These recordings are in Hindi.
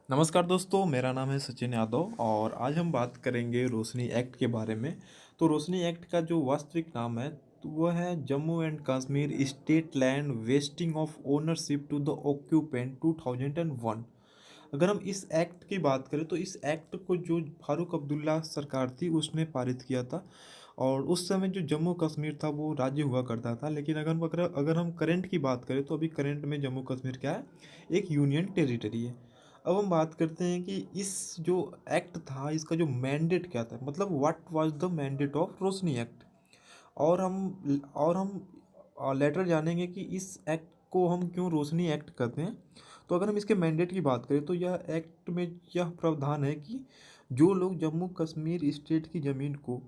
नमस्कार दोस्तों, मेरा नाम है सचिन यादव और आज हम बात करेंगे रोशनी एक्ट के बारे में। तो रोशनी एक्ट का जो वास्तविक नाम है तो वह है Jammu and Kashmir state land vesting of ownership to the occupant 2001। अगर हम इस एक्ट की बात करें तो इस एक्ट को जो फारूक अब्दुल्ला सरकार थी उसने पारित किया था। और उस समय जो जम्मू कश्मीर था वो राज्य हुआ करता था, लेकिन अगर हम करंट की बात करें तो अभी करंट में जम्मू कश्मीर क्या है, एक यूनियन टेरिटरी है। अब हम बात करते हैं कि इस जो एक्ट था इसका जो मैंडेट क्या था, मतलब what was the mandate of Roshni act. और हम लेटर जानेंगे कि इस एक्ट को हम क्यों रोशनी एक्ट कहते हैं। तो अगर हम इसके मैंडेट की बात करें तो यह एक्ट में यह प्रावधान है कि जो लोग जम्मू कश्मीर स्टेट की ज़मीन को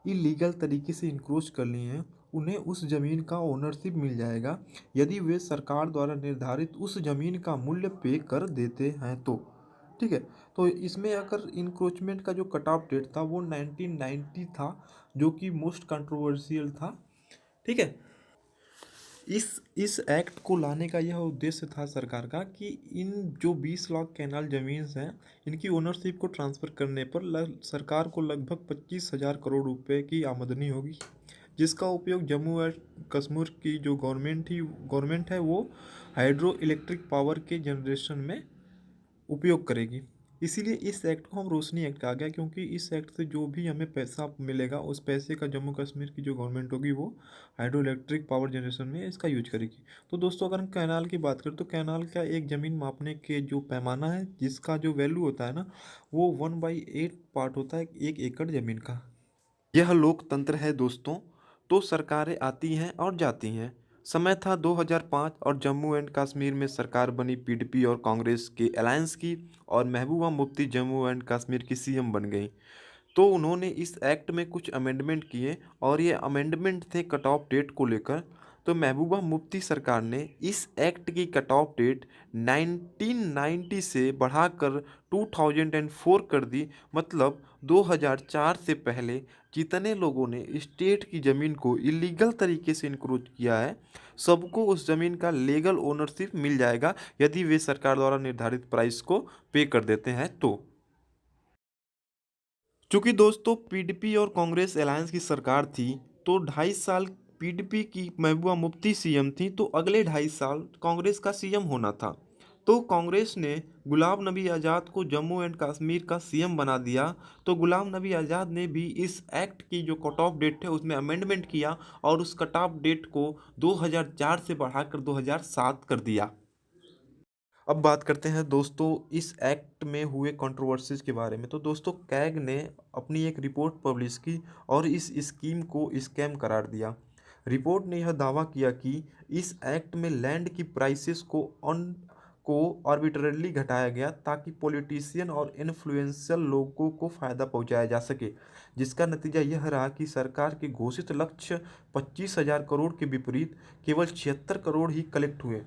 इलीगल तरीके से इंक्रोच कर लिए हैं उन्हें उस ज़मीन का ओनरशिप मिल जाएगा यदि वे सरकार द्वारा निर्धारित उस ज़मीन का मूल्य पे कर देते हैं तो। ठीक है। तो इसमें अगर इंक्रोचमेंट का जो कट ऑफ डेट था वो 1990 था, जो कि मोस्ट कंट्रोवर्शियल था। ठीक है। इस एक्ट को लाने का यह उद्देश्य था सरकार का कि इन जो 20 लाख कैनाल ज़मीन हैं इनकी ओनरशिप को ट्रांसफ़र करने पर सरकार को लगभग 25,000 करोड़ रुपए की आमदनी होगी, जिसका उपयोग जम्मू एंड कश्मीर की जो गवर्नमेंट है वो हाइड्रो इलेक्ट्रिक पावर के जनरेशन में उपयोग करेगी। इसीलिए इस एक्ट को हम रोशनी एक्ट कहा गया, क्योंकि इस एक्ट से जो भी हमें पैसा मिलेगा उस पैसे का जम्मू कश्मीर की जो गवर्नमेंट होगी वो हाइड्रो इलेक्ट्रिक पावर जनरेशन में इसका यूज करेगी। तो दोस्तों अगर हम कैनाल की बात करें तो कैनाल का एक ज़मीन मापने के जो पैमाना है जिसका जो वैल्यू होता है ना वो 1/8 पार्ट होता है 1 एकड़ ज़मीन का। यह लोकतंत्र है दोस्तों। तो सरकारें आती हैं और जाती हैं। समय था 2005 और जम्मू एंड कश्मीर में सरकार बनी पीडीपी और कांग्रेस के अलायंस की, और महबूबा मुफ्ती जम्मू एंड कश्मीर की सीएम बन गई। तो उन्होंने इस एक्ट में कुछ अमेंडमेंट किए और ये अमेंडमेंट थे कट ऑफ डेट को लेकर। तो महबूबा मुफ्ती सरकार ने इस एक्ट की कट ऑफ डेट 1990 से बढ़ाकर 2004 कर दी। मतलब 2004 से पहले जितने लोगों ने स्टेट की ज़मीन को इलीगल तरीके से इंक्रोच किया है सबको उस ज़मीन का लीगल ओनरशिप मिल जाएगा यदि वे सरकार द्वारा निर्धारित प्राइस को पे कर देते हैं तो। चूंकि दोस्तों पीडीपी और कांग्रेस अलायंस की सरकार थी तो 2.5 साल पीडीपी की महबूबा मुफ्ती सीएम थी, तो अगले 2.5 साल कांग्रेस का सीएम होना था। तो कांग्रेस ने गुलाम नबी आज़ाद को जम्मू एंड कश्मीर का सीएम बना दिया। तो गुलाम नबी आज़ाद ने भी इस एक्ट की जो कट ऑफ डेट है उसमें अमेंडमेंट किया और उस कट ऑफ डेट को 2004 से बढ़ाकर 2007 कर दिया। अब बात करते हैं दोस्तों इस एक्ट में हुए कंट्रोवर्सीज के बारे में। तो दोस्तों कैग ने अपनी एक रिपोर्ट पब्लिश की और इस स्कीम को स्कैम करार दिया। रिपोर्ट ने यह दावा किया कि इस एक्ट में लैंड की प्राइसेस को आर्बिट्रेरली घटाया गया ताकि पॉलिटिशियन और इन्फ्लुएंशियल लोगों को फ़ायदा पहुंचाया जा सके, जिसका नतीजा यह रहा कि सरकार के घोषित लक्ष्य 25,000 करोड़ के विपरीत केवल 76 करोड़ ही कलेक्ट हुए।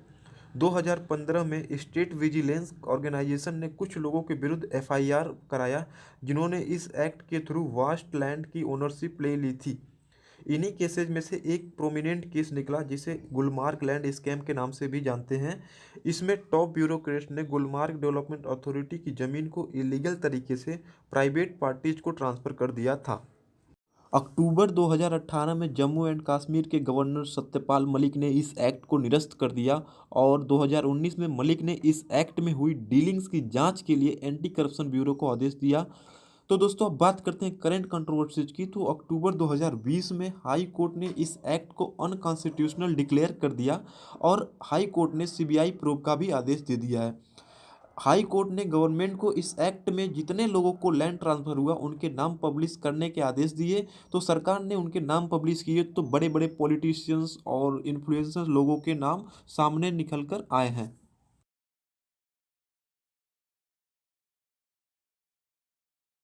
2015 में स्टेट विजिलेंस ऑर्गेनाइजेशन ने कुछ लोगों के विरुद्ध एफआईआर कराया जिन्होंने इस एक्ट के थ्रू वास्ट लैंड की ओनरशिप ले ली थी। इन्हीं केसेज में से एक प्रोमिनेंट केस निकला जिसे गुलमार्ग लैंड स्कैम के नाम से भी जानते हैं। इसमें टॉप ब्यूरोक्रेट ने गुलमार्ग डेवलपमेंट अथॉरिटी की ज़मीन को इलीगल तरीके से प्राइवेट पार्टीज को ट्रांसफ़र कर दिया था। अक्टूबर 2018 में जम्मू एंड कश्मीर के गवर्नर सत्यपाल मलिक ने इस एक्ट को निरस्त कर दिया और 2019 में मलिक ने इस एक्ट में हुई डीलिंग्स की जांच के लिए एंटी करप्शन ब्यूरो को आदेश दिया। तो दोस्तों अब बात करते हैं करंट कंट्रोवर्सीज की। तो अक्टूबर 2020 में हाई कोर्ट ने इस एक्ट को अनकॉन्स्टिट्यूशनल डिक्लेयर कर दिया और हाई कोर्ट ने सीबीआई प्रोब का भी आदेश दे दिया है। हाई कोर्ट ने गवर्नमेंट को इस एक्ट में जितने लोगों को लैंड ट्रांसफ़र हुआ उनके नाम पब्लिश करने के आदेश दिए। तो सरकार ने उनके नाम पब्लिश किए तो बड़े बड़े पॉलिटिशियंस और इन्फ्लुएंसर्स लोगों के नाम सामने निकल कर आए हैं।